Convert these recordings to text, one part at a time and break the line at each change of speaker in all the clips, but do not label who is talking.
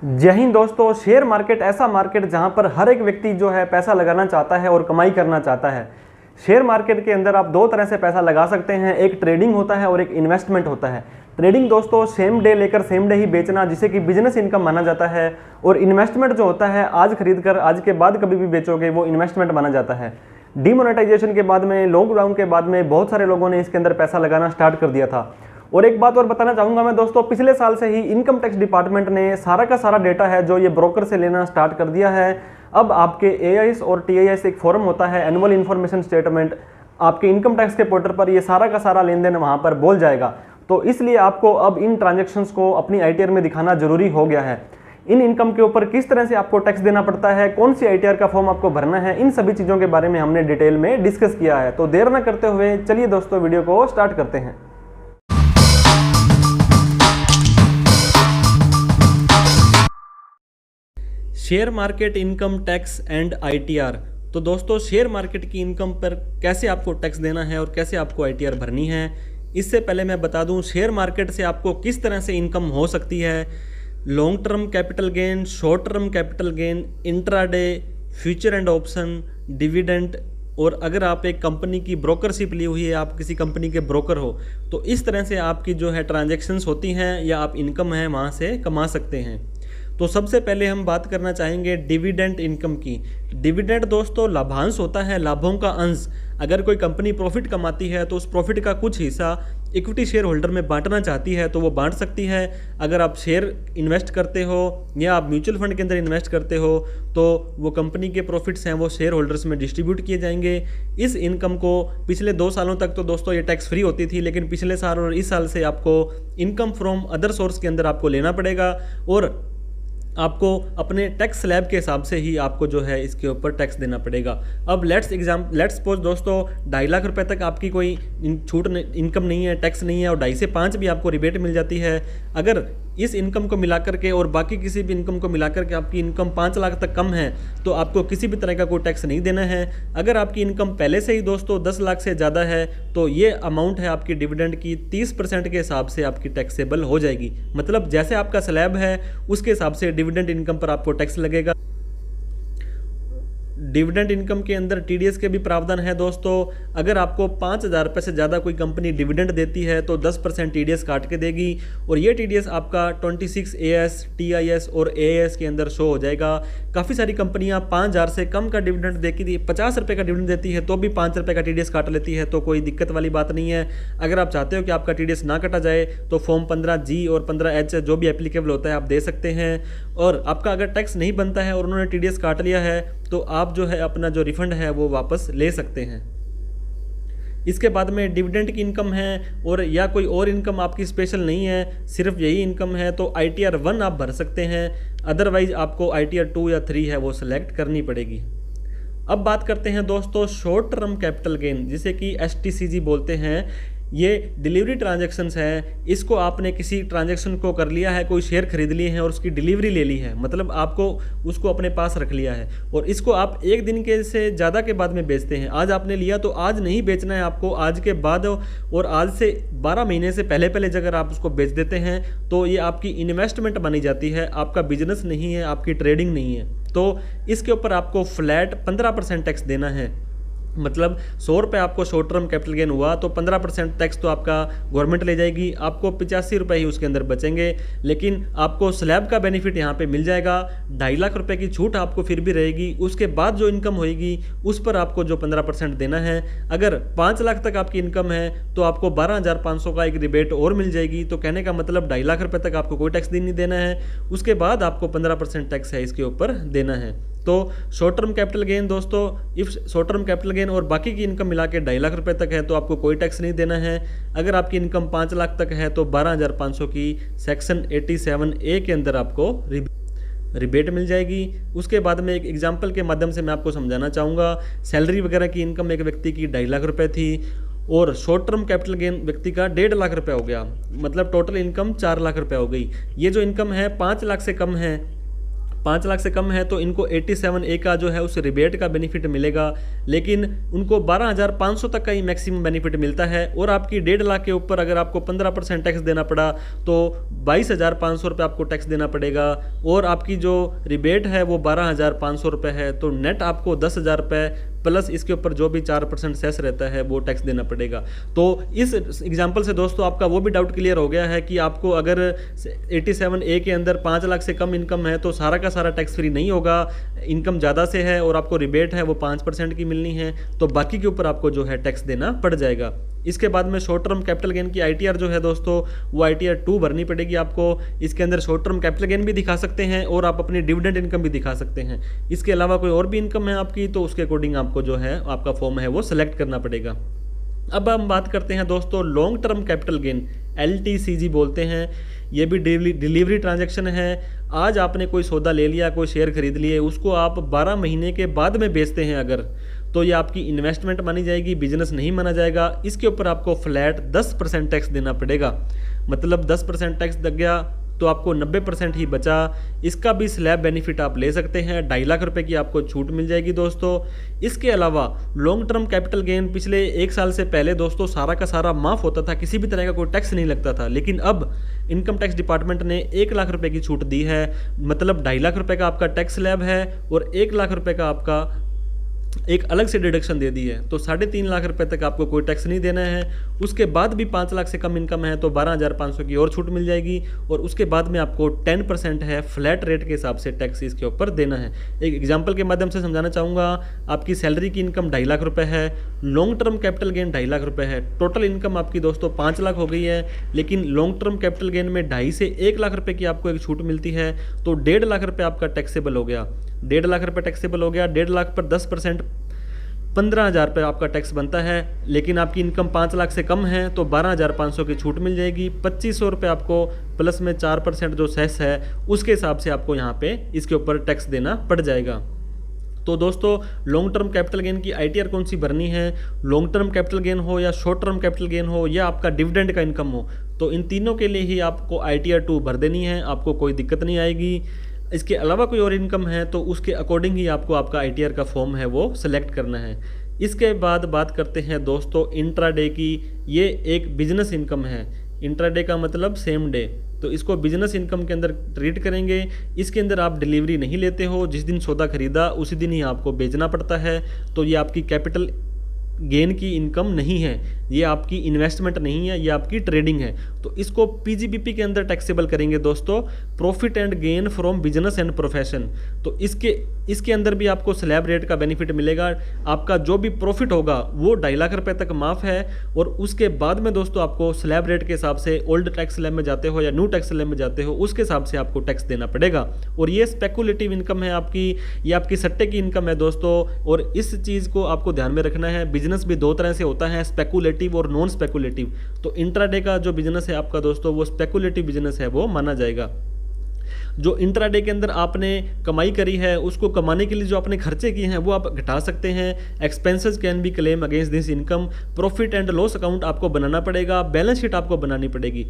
जय हिंद दोस्तों। Share market ऐसा मार्केट जहां पर हर एक व्यक्ति जो है पैसा लगाना चाहता है और कमाई करना चाहता है। शेयर मार्केट के अंदर आप दो तरह से पैसा लगा सकते हैं, एक ट्रेडिंग होता है और एक इन्वेस्टमेंट होता है। ट्रेडिंग दोस्तों सेम डे लेकर सेम डे ही बेचना, जिसे कि बिजनेस इनकम माना जाता है। और इन्वेस्टमेंट जो होता है आज खरीद कर आज के बाद कभी भी बेचोगे, वो इन्वेस्टमेंट माना जाता है। डिमोनेटाइजेशन के बाद में, लॉकडाउन के बाद में बहुत सारे लोगों ने इसके अंदर पैसा लगाना स्टार्ट कर दिया था। और एक बात और बताना चाहूंगा मैं दोस्तों, पिछले साल से ही इनकम टैक्स डिपार्टमेंट ने सारा का सारा डेटा है जो ये ब्रोकर से लेना स्टार्ट कर दिया है। अब आपके एआईएस और टीआईएस एक फॉर्म होता है, एनुअल इन्फॉर्मेशन स्टेटमेंट, आपके इनकम टैक्स के पोर्टल पर ये सारा का सारा लेन देन वहां पर बोल जाएगा। तो इसलिए आपको अब इन ट्रांजेक्शन्स को अपनी आईटीआर में दिखाना जरूरी हो गया है। इन इनकम के ऊपर किस तरह से आपको टैक्स देना पड़ता है, कौन सी आईटीआर का फॉर्म आपको भरना है, इन सभी चीज़ों के बारे में हमने डिटेल में डिस्कस किया है। तो देर न करते हुए चलिए दोस्तों वीडियो को स्टार्ट करते हैं। Share market income tax and ITR. तो दोस्तों शेयर मार्केट की इनकम पर कैसे आपको टैक्स देना है और कैसे आपको आईटीआर भरनी है, इससे पहले मैं बता दूं शेयर मार्केट से आपको किस तरह से इनकम हो सकती है। Long term capital gain, short term capital gain, intraday, future and option, dividend, और अगर आप एक कंपनी की ब्रोकरशिप ली हुई है, आप किसी कंपनी के ब्रोकर हो, तो इस तरह से आपकी जो है ट्रांजैक्शंस होती हैं या आप इनकम है वहाँ से कमा सकते हैं। तो सबसे पहले हम बात करना चाहेंगे डिविडेंड इनकम की। डिविडेंड दोस्तों लाभांश होता है, लाभों का अंश। अगर कोई कंपनी प्रॉफिट कमाती है तो उस प्रॉफिट का कुछ हिस्सा इक्विटी शेयर होल्डर में बांटना चाहती है तो वो बांट सकती है। अगर आप शेयर इन्वेस्ट करते हो या आप म्यूचुअल फंड के अंदर इन्वेस्ट करते हो तो वो कंपनी के प्रॉफिट्स हैं वो शेयर होल्डर्स में डिस्ट्रीब्यूट किए जाएंगे। इस इनकम को पिछले 2 सालों तक तो दोस्तों ये टैक्स फ्री होती थी, लेकिन पिछले साल और इस साल से आपको इनकम फ्रॉम अदर सोर्स के अंदर आपको लेना पड़ेगा और आपको अपने टैक्स स्लैब के हिसाब से ही आपको जो है इसके ऊपर टैक्स देना पड़ेगा। अब लेट्स सपोज दोस्तों 2.5 लाख रुपए तक आपकी कोई छूट इनकम नहीं है, टैक्स नहीं है, और 2.5 से 5 भी आपको रिबेट मिल जाती है। अगर इस इनकम को मिलाकर के और बाकी किसी भी इनकम को मिलाकर के आपकी इनकम 5 लाख तक कम है तो आपको किसी भी तरह का कोई टैक्स नहीं देना है। अगर आपकी इनकम पहले से ही दोस्तों 10 लाख से ज़्यादा है तो ये अमाउंट है आपकी डिविडेंड की 30% के हिसाब से आपकी टैक्सेबल हो जाएगी। मतलब जैसे आपका स्लैब है उसके हिसाब से डिविडेंड इनकम पर आपको टैक्स लगेगा। डिविडेंड इनकम के अंदर टीडीएस के भी प्रावधान है दोस्तों। अगर आपको 5,000 रुपये से ज़्यादा कोई कंपनी डिविडेंड देती है तो 10% टीडीएस काट के देगी और ये टीडीएस आपका 26 एएस, टीआईएस और एएस के अंदर शो हो जाएगा। काफ़ी सारी कंपनियां 5,000 से कम का डिविडेंड देती, 50 रुपये का डिविडेंड देती है तो भी 5 रुपये का टीडीएस काट लेती है, तो कोई दिक्कत वाली बात नहीं है। अगर आप चाहते हो कि आपका टीडीएस ना कटा जाए तो फॉर्म 15G और 15H जो भी एप्लीकेबल होता है आप दे सकते हैं। और आपका अगर टैक्स नहीं बनता है और उन्होंने टीडीएस काट लिया है तो आप जो है अपना जो रिफंड है वो वापस ले सकते हैं। इसके बाद में डिविडेंड की इनकम है और या कोई और इनकम आपकी स्पेशल नहीं है, सिर्फ यही इनकम है तो आईटीआर 1 आप भर सकते हैं। अदरवाइज आपको आईटीआर 2 या 3 है वो सिलेक्ट करनी पड़ेगी। अब बात करते हैं दोस्तों शॉर्ट टर्म कैपिटल गेन, जिसे कि एसटीसीजी बोलते हैं। ये डिलीवरी ट्रांजैक्शंस है। इसको आपने किसी ट्रांजैक्शन को कर लिया है, कोई शेयर खरीद लिए हैं और उसकी डिलीवरी ले ली है, मतलब आपको उसको अपने पास रख लिया है और इसको आप एक दिन के से ज़्यादा के बाद में बेचते हैं। आज आपने लिया तो आज नहीं बेचना है आपको, आज के बाद और आज से 12 महीने से पहले पहले अगर आप उसको बेच देते हैं तो ये आपकी इन्वेस्टमेंट मानी जाती है, आपका बिजनेस नहीं है, आपकी ट्रेडिंग नहीं है। तो इसके ऊपर आपको फ्लैट 15% टैक्स देना है। मतलब 100 रुपये आपको शॉर्ट टर्म कैपिटल गेन हुआ तो 15% टैक्स तो आपका गवर्नमेंट ले जाएगी, आपको 85 रुपये ही उसके अंदर बचेंगे। लेकिन आपको स्लैब का बेनिफिट यहाँ पे मिल जाएगा। 2.5 लाख रुपए की छूट आपको फिर भी रहेगी। उसके बाद जो इनकम होएगी उस पर आपको जो 15% देना है। अगर 5 लाख तक आपकी इनकम है तो आपको 12,500 का एक रिबेट और मिल जाएगी। तो कहने का मतलब 2.5 लाख रुपये तक आपको कोई टैक्स नहीं देना है, उसके बाद आपको 15% टैक्स है इसके ऊपर देना है। तो शॉर्ट टर्म कैपिटल गेन दोस्तों, if short term capital gain और बाकी की इनकम मिला के 2.5 लाख रुपए तक है तो आपको कोई टैक्स नहीं देना है। अगर आपकी इनकम 5 लाख तक है तो 12,500 की सेक्शन 87A के अंदर आपको रिबेट मिल जाएगी। उसके बाद में एक एग्जाम्पल के माध्यम से मैं आपको समझाना चाहूँगा। सैलरी वगैरह की इनकम एक व्यक्ति की 2.5 लाख रुपये थी और शॉर्ट टर्म कैपिटल गेन व्यक्ति का 1.5 लाख रुपये हो गया, मतलब टोटल इनकम 4 लाख रुपये हो गई। ये जो इनकम है 5 लाख से कम है, 5 लाख से कम है तो इनको 87A का जो है उस रिबेट का बेनिफिट मिलेगा, लेकिन उनको 12,500 तक का ही मैक्सिमम बेनिफिट मिलता है। और आपकी 1.5 लाख के ऊपर अगर आपको 15% टैक्स देना पड़ा तो 22,500 रुपये आपको टैक्स देना पड़ेगा, और आपकी जो रिबेट है वो 12,500 रुपये है, तो नेट आपको 10,000 रुपये प्लस इसके ऊपर जो भी 4% सेस रहता है वो टैक्स देना पड़ेगा। तो इस एग्जांपल से दोस्तों आपका वो भी डाउट क्लियर हो गया है कि आपको अगर 87A के अंदर 5 लाख से कम इनकम है तो सारा का सारा टैक्स फ्री नहीं होगा, इनकम ज़्यादा से है और आपको रिबेट है वो 5% की मिलनी है, तो बाकी के ऊपर आपको जो है टैक्स देना पड़ जाएगा। इसके बाद में शॉर्ट टर्म कैपिटल गेन की ITR जो है दोस्तों वो ITR 2 भरनी पड़ेगी आपको। इसके अंदर शॉर्ट टर्म कैपिटल गेन भी दिखा सकते हैं और आप अपनी डिविडेंड इनकम भी दिखा सकते हैं। इसके अलावा कोई और भी इनकम है आपकी तो उसके अकॉर्डिंग आपको जो है आपका फॉर्म है वो सिलेक्ट करना पड़ेगा। अब हम बात करते हैं दोस्तों long term capital gain, LTCG बोलते हैं। ये भी डिलीवरी ट्रांजैक्शन है। आज आपने कोई सौदा ले लिया, कोई शेयर खरीद लिए, उसको आप 12 महीने के बाद में बेचते हैं अगर, तो ये आपकी इन्वेस्टमेंट मानी जाएगी, बिजनेस नहीं माना जाएगा। इसके ऊपर आपको फ्लैट 10% टैक्स देना पड़ेगा, मतलब 10% टैक्स लग गया तो आपको 90% ही बचा। इसका भी स्लैब बेनिफिट आप ले सकते हैं, 2.5 लाख रुपए की आपको छूट मिल जाएगी दोस्तों। इसके अलावा लॉन्ग टर्म कैपिटल गेन पिछले 1 साल से पहले दोस्तों सारा का सारा माफ़ होता था, किसी भी तरह का कोई टैक्स नहीं लगता था, लेकिन अब इनकम टैक्स डिपार्टमेंट ने 1 लाख रुपए की छूट दी है, मतलब 2.5 लाख रुपए का आपका टैक्स स्लैब है और 1 लाख रुपए का आपका एक अलग से डिडक्शन दे दी है, तो 3.5 लाख रुपए तक आपको कोई टैक्स नहीं देना है। उसके बाद भी 5 लाख से कम इनकम है तो 12,500 की और छूट मिल जाएगी, और उसके बाद में आपको 10% है फ्लैट रेट के हिसाब से टैक्स इसके ऊपर देना है। एक एग्जांपल के माध्यम से समझाना चाहूँगा, आपकी सैलरी की इनकम 2.5 लाख रुपए है, long term capital gain 2.5 lakh रुपए है, टोटल इनकम आपकी दोस्तों 5 लाख हो गई है, लेकिन लॉन्ग टर्म कैपिटल गेन में 2.5 से 1 लाख रुपए की आपको एक छूट मिलती है, तो 1.5 लाख रुपए आपका टैक्सेबल हो गया। 1.5 लाख रुपए टैक्सेबल हो गया, 1.5 लाख पर 10% 15,000 रुपये आपका टैक्स बनता है, लेकिन आपकी इनकम 5 लाख से कम है तो 12,500 की छूट मिल जाएगी। 2,500 रुपये आपको प्लस में 4% जो सेस है उसके हिसाब से आपको यहाँ पे इसके ऊपर टैक्स देना पड़ जाएगा। तो दोस्तों लॉन्ग टर्म कैपिटल गेन की ITR कौन सी भरनी है, लॉन्ग टर्म कैपिटल गेन हो या शॉर्ट टर्म कैपिटल गेन हो या आपका डिविडेंड का इनकम हो, तो इन तीनों के लिए ही आपको ITR 2 भर देनी है, आपको कोई दिक्कत नहीं आएगी। इसके अलावा कोई और इनकम है तो उसके अकॉर्डिंग ही आपको आपका ITR का फॉर्म है वो सिलेक्ट करना है। इसके बाद बात करते हैं दोस्तों इंट्राडे की। ये एक बिजनेस इनकम है, इंट्राडे का मतलब सेम डे, तो इसको बिजनेस इनकम के अंदर ट्रीट करेंगे। इसके अंदर आप डिलीवरी नहीं लेते हो, जिस दिन सौदा खरीदा उसी दिन ही आपको बेचना पड़ता है, तो ये आपकी कैपिटल गेन की इनकम नहीं है, ये आपकी इन्वेस्टमेंट नहीं है, ये आपकी ट्रेडिंग है। तो इसको PGBP के अंदर टैक्सेबल करेंगे दोस्तों, profit and gain from business and profession. तो इसके अंदर भी आपको स्लैब रेट का बेनिफिट मिलेगा। आपका जो भी प्रॉफिट होगा वो 2.5 लाख रुपए तक माफ़ है, और उसके बाद में दोस्तों आपको स्लैब रेट के हिसाब से ओल्ड टैक्स स्लैब में जाते हो या न्यू टैक्स स्लैब में जाते हो उसके हिसाब से आपको टैक्स देना पड़ेगा। और ये स्पेकुलेटिव इनकम है आपकी, ये आपकी सट्टे की इनकम है दोस्तों, और इस चीज़ को आपको ध्यान में रखना है। बिजनेस भी 2 तरह से होता है, स्पेकुलेटिव और नॉन स्पेकुलेटिव। तो इंट्राडे का जो बिजनेस है आपका दोस्तों वो स्पेकुलेटिव बिजनेस है वो माना जाएगा। जो इंट्राडे के अंदर आपने कमाई करी है उसको कमाने के लिए जो आपने खर्चे किए हैं वो आप घटा सकते हैं। Expenses can be claim against this income. Profit and loss account आपको बनाना पड़ेगा, बैलेंस शीट आपको बनानी पड़ेगी।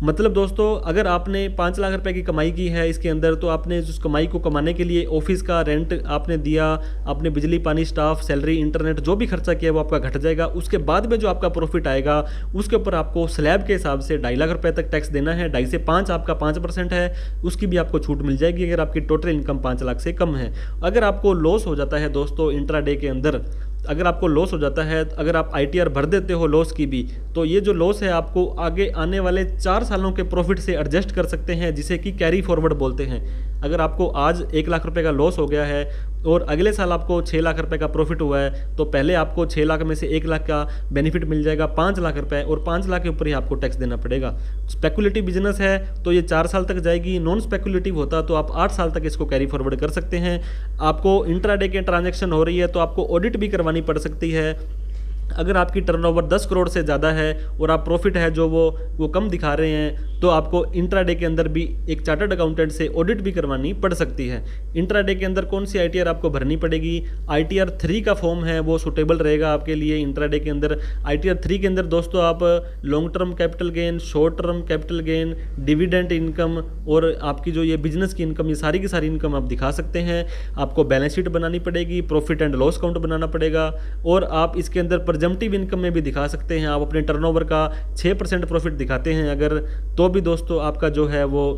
मतलब दोस्तों अगर आपने 5 लाख रुपए की कमाई की है इसके अंदर, तो आपने उस कमाई को कमाने के लिए ऑफिस का रेंट आपने दिया, आपने बिजली पानी स्टाफ सैलरी इंटरनेट जो भी खर्चा किया वो आपका घट जाएगा। उसके बाद में जो आपका प्रॉफिट आएगा उसके ऊपर आपको स्लैब के हिसाब से 2.5 लाख रुपए तक टैक्स देना है। 2.5 से 5 आपका 5% है, उसकी भी आपको छूट मिल जाएगी अगर आपकी टोटल इनकम 5 लाख से कम है। अगर आपको लॉस हो जाता है दोस्तों इंट्राडे के अंदर, अगर आपको लॉस हो जाता है, अगर आप ITR भर देते हो लॉस की भी, तो ये जो लॉस है आपको आगे आने वाले 4 सालों के प्रॉफिट से एडजस्ट कर सकते हैं, जिसे कि कैरी फॉरवर्ड बोलते हैं। अगर आपको आज 1 लाख रुपए का लॉस हो गया है और अगले साल आपको 6 लाख रुपए का प्रॉफिट हुआ है, तो पहले आपको 6 लाख में से 1 लाख का बेनिफिट मिल जाएगा 5 लाख रुपए, और 5 लाख के ऊपर ही आपको टैक्स देना पड़ेगा। स्पेकुलेटिव बिजनेस है तो ये 4 साल तक जाएगी। नॉन स्पेकुलेटिव होता तो आप 8 साल तक इसको कैरी फॉरवर्ड कर सकते हैं। आपको इंट्राडे के ट्रांजैक्शन हो रही है तो आपको ऑडिट भी करवानी पड़ सकती है। अगर आपकी टर्नओवर 10 करोड़ से ज़्यादा है और आप प्रॉफिट है जो वो कम दिखा रहे हैं, तो आपको इंट्राडे के अंदर भी एक चार्टर्ड अकाउंटेंट से ऑडिट भी करवानी पड़ सकती है। इंट्राडे के अंदर कौन सी ITR आपको भरनी पड़ेगी? ITR 3 का फॉर्म है वो सूटेबल रहेगा आपके लिए। इंट्राडे के अंदर ITR 3 के अंदर दोस्तों आप long term capital gain, short term capital gain, dividend income और आपकी जो ये बिजनेस की इनकम, ये सारी की सारी इनकम आप दिखा सकते हैं। आपको बैलेंस शीट बनानी पड़ेगी, प्रॉफिट एंड लॉस अकाउंट बनाना पड़ेगा और आप इसके अंदर प्रेजम्पटिव इनकम में भी दिखा सकते हैं। आप अपने टर्नओवर का 6% प्रॉफिट दिखाते हैं अगर, तो भी दोस्तों आपका जो है वो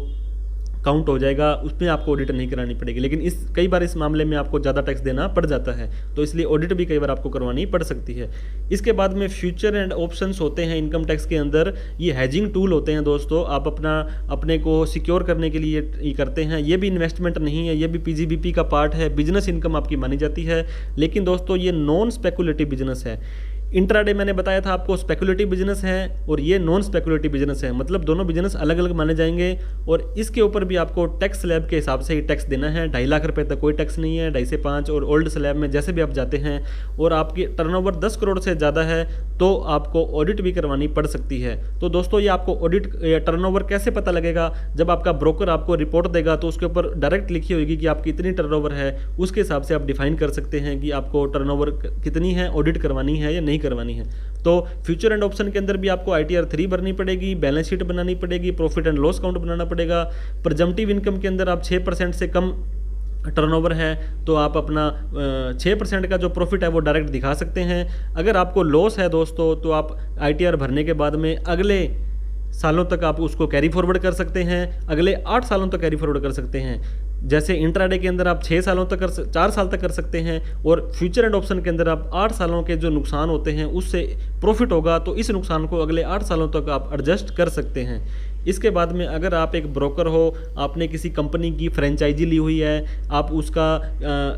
काउंट हो जाएगा, उसमें आपको ऑडिट नहीं करानी पड़ेगी। लेकिन कई बार इस मामले में आपको ज़्यादा टैक्स देना पड़ जाता है, तो इसलिए ऑडिट भी कई बार आपको करवानी पड़ सकती है। इसके बाद में फ्यूचर एंड ऑप्शंस होते हैं इनकम टैक्स के अंदर। ये हेजिंग टूल होते हैं दोस्तों, आप अपने को सिक्योर करने के लिए ये करते हैं। ये भी इन्वेस्टमेंट नहीं है, ये भी PGBP का पार्ट है, बिजनेस इनकम आपकी मानी जाती है। लेकिन दोस्तों ये नॉन स्पेकुलेटिव बिजनेस है। इंट्राडे मैंने बताया था आपको स्पेकुलेटिव बिजनेस है और ये नॉन स्पेकुलेटिव बिजनेस है, मतलब दोनों बिजनेस अलग अलग माने जाएंगे। और इसके ऊपर भी आपको टैक्स स्लैब के हिसाब से ही टैक्स देना है। 2.5 लाख रुपए तक कोई टैक्स नहीं है, 2.5 से 5, और ओल्ड स्लैब में जैसे भी आप जाते हैं और आपकी टर्नओवर 10 करोड़ से ज़्यादा है तो आपको ऑडिट भी करवानी पड़ सकती है। तो दोस्तों ये आपको ऑडिट टर्नओवर कैसे पता लगेगा? जब आपका ब्रोकर आपको रिपोर्ट देगा तो उसके ऊपर डायरेक्ट लिखी होगी कि आपकी इतनी टर्नओवर है, उसके हिसाब से आप डिफाइन कर सकते हैं कि आपको टर्नओवर कितनी है, ऑडिट करवानी है या नहीं करवानी है। तो फ्यूचर एंड ऑप्शन के अंदर भी आपको ITR 3 भरनी पड़ेगी, बैलेंस शीट बनानी पड़ेगी, प्रॉफिट एंड लॉस अकाउंट बनाना पड़ेगा। प्रेजम्पटिव इनकम के अंदर आप 6% से कम टर्नओवर है तो आप अपना 6% का जो प्रॉफिट है वो डायरेक्ट दिखा सकते हैं। अगर आपको लॉस है दोस्तों तो आप ITR भरने के बाद में अगले सालों तक आप उसको कैरी फॉरवर्ड कर सकते हैं, अगले 8 सालों तक कैरी फॉरवर्ड कर सकते हैं। जैसे इंट्राडे के अंदर आप 4 साल तक कर सकते हैं और फ्यूचर एंड ऑप्शन के अंदर आप 8 सालों के जो नुकसान होते हैं उससे प्रॉफिट होगा तो इस नुकसान को अगले 8 सालों तक आप एडजस्ट कर सकते हैं। इसके बाद में अगर आप एक ब्रोकर हो, आपने किसी कंपनी की फ्रेंचाइजी ली हुई है, आप उसका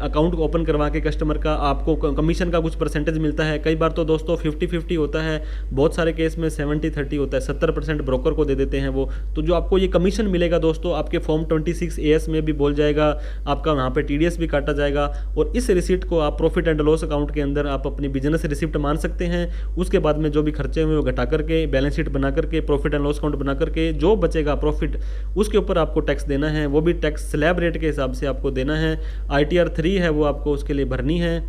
अकाउंट ओपन करवा के कस्टमर का आपको कमीशन का कुछ परसेंटेज मिलता है। कई बार तो दोस्तों 50-50 होता है, बहुत सारे केस में 70-30 होता है, 70% ब्रोकर को दे देते हैं वो। तो जो आपको ये कमीशन मिलेगा दोस्तों आपके फॉर्म 26 AS में भी बोल जाएगा, आपका वहाँ पे TDS भी काटा जाएगा और इस रिसिप्ट को आप प्रॉफिट एंड लॉस अकाउंट के अंदर आप अपनी बिजनेस रिसिप्ट मान सकते हैं। उसके बाद में जो भी खर्चे हुए वो घटा करके बैलेंस शीट बना करके प्रॉफिट एंड लॉस अकाउंट बना करके जो बचेगा प्रॉफिट उसके ऊपर आपको टैक्स देना है, वो भी टैक्स स्लैब रेट के हिसाब से आपको देना है। ITR 3 है वो आपको उसके लिए भरनी है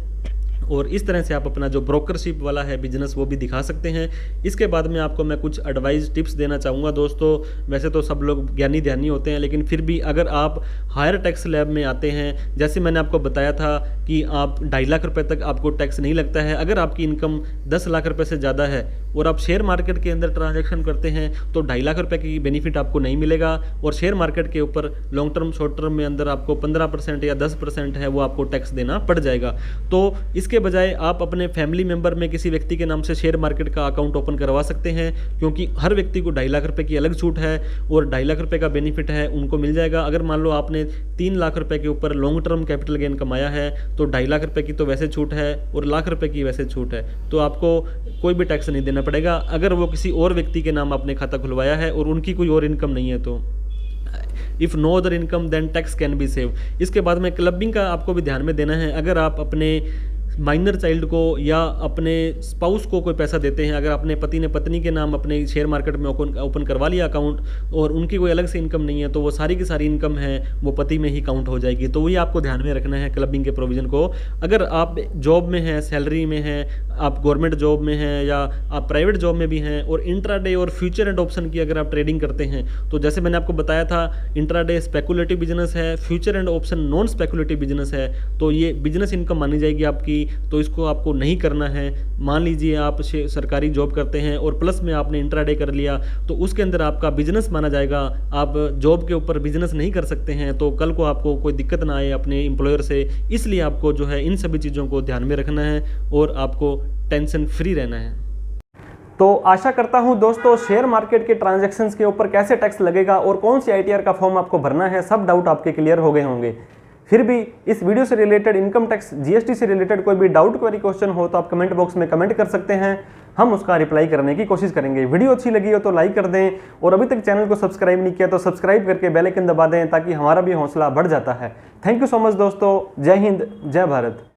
और इस तरह से आप अपना जो ब्रोकरशिप वाला है बिजनेस वो भी दिखा सकते हैं। इसके बाद में आपको मैं कुछ एडवाइस टिप्स देना चाहूँगा दोस्तों। वैसे तो सब लोग ज्ञानी ध्यानी होते हैं, लेकिन फिर भी अगर आप हायर टैक्स स्लैब में आते हैं, जैसे मैंने आपको बताया था कि आप 2.5 लाख रुपए तक आपको टैक्स नहीं लगता है। अगर आपकी इनकम 10 लाख रुपए से ज़्यादा है और आप शेयर मार्केट के अंदर ट्रांजैक्शन करते हैं तो 2.5 लाख रुपए की बेनिफिट आपको नहीं मिलेगा और शेयर मार्केट के ऊपर लॉन्ग टर्म शॉर्ट टर्म में अंदर आपको 15% या 10% है वो आपको टैक्स देना पड़ जाएगा। तो इसके बजाय आप अपने फैमिली मेंबर में किसी व्यक्ति के नाम से शेयर मार्केट का अकाउंट ओपन करवा सकते हैं, क्योंकि हर व्यक्ति को 2.5 लाख रुपए की अलग छूट है और 2.5 लाख रुपए का बेनिफिट है उनको मिल जाएगा। अगर मान लो आपने 3 लाख रुपए के ऊपर लॉन्ग टर्म कैपिटल गेन कमाया है तो 2.5 लाख रुपए की तो वैसे छूट है और लाख रुपए की वैसे छूट है, तो आपको कोई भी टैक्स नहीं देना पड़ेगा। अगर वो किसी और व्यक्ति के नाम आपने खाता खुलवाया है और उनकी कोई और इनकम नहीं है तो if no other income then tax can be save. इसके बाद में क्लबिंग का आपको भी ध्यान में देना है। अगर आप अपने माइनर चाइल्ड को या अपने स्पाउस को कोई पैसा देते हैं, अगर अपने पति ने पत्नी के नाम अपने शेयर मार्केट में ओपन करवा लिया अकाउंट और उनकी कोई अलग से इनकम नहीं है तो वो सारी की सारी इनकम है वो पति में ही काउंट हो जाएगी। तो वही आपको ध्यान में रखना है क्लबिंग के प्रोविज़न को। अगर आप जॉब में हैं, सैलरी में हैं, आप गवर्नमेंट जॉब में हैं या आप प्राइवेट जॉब में भी हैं और इंट्राडे और फ्यूचर एंड ऑप्शन की अगर आप ट्रेडिंग करते हैं तो जैसे मैंने आपको बताया था इंट्राडे स्पेकुलेटिव बिजनेस है, future and option non speculative business है, तो ये बिजनेस इनकम मानी जाएगी आपकी। तो इसको आपको नहीं करना है। मान लीजिए आप सरकारी जॉब करते हैं और प्लस में आपने इंट्राडे कर लिया तो उसके अंदर आपका बिजनेस माना जाएगा। आप जॉब के ऊपर बिजनेस नहीं कर सकते हैं तो कल को आपको कोई दिक्कत ना आए अपने एम्प्लॉयर से, इसलिए आपको जो है इन सभी चीज़ों को ध्यान में रखना है और आपको टेंशन फ्री रहना है।
तो आशा करता हूं दोस्तों शेयर मार्केट के ट्रांजैक्शंस के ऊपर कैसे टैक्स लगेगा और कौन सी ITR का फॉर्म आपको भरना है सब डाउट आपके क्लियर हो गए होंगे। फिर भी इस वीडियो से रिलेटेड इनकम टैक्स GST से रिलेटेड कोई भी डाउट क्वेरी क्वेश्चन हो तो आप कमेंट बॉक्स में कमेंट कर सकते हैं, हम उसका रिप्लाई करने की कोशिश करेंगे। वीडियो अच्छी लगी हो तो लाइक कर दें और अभी तक चैनल को सब्सक्राइब नहीं किया तो सब्सक्राइब करके बेल आइकन दबा दें ताकि हमारा भी हौसला बढ़ जाता है। थैंक यू सो मच दोस्तों। जय हिंद, जय भारत।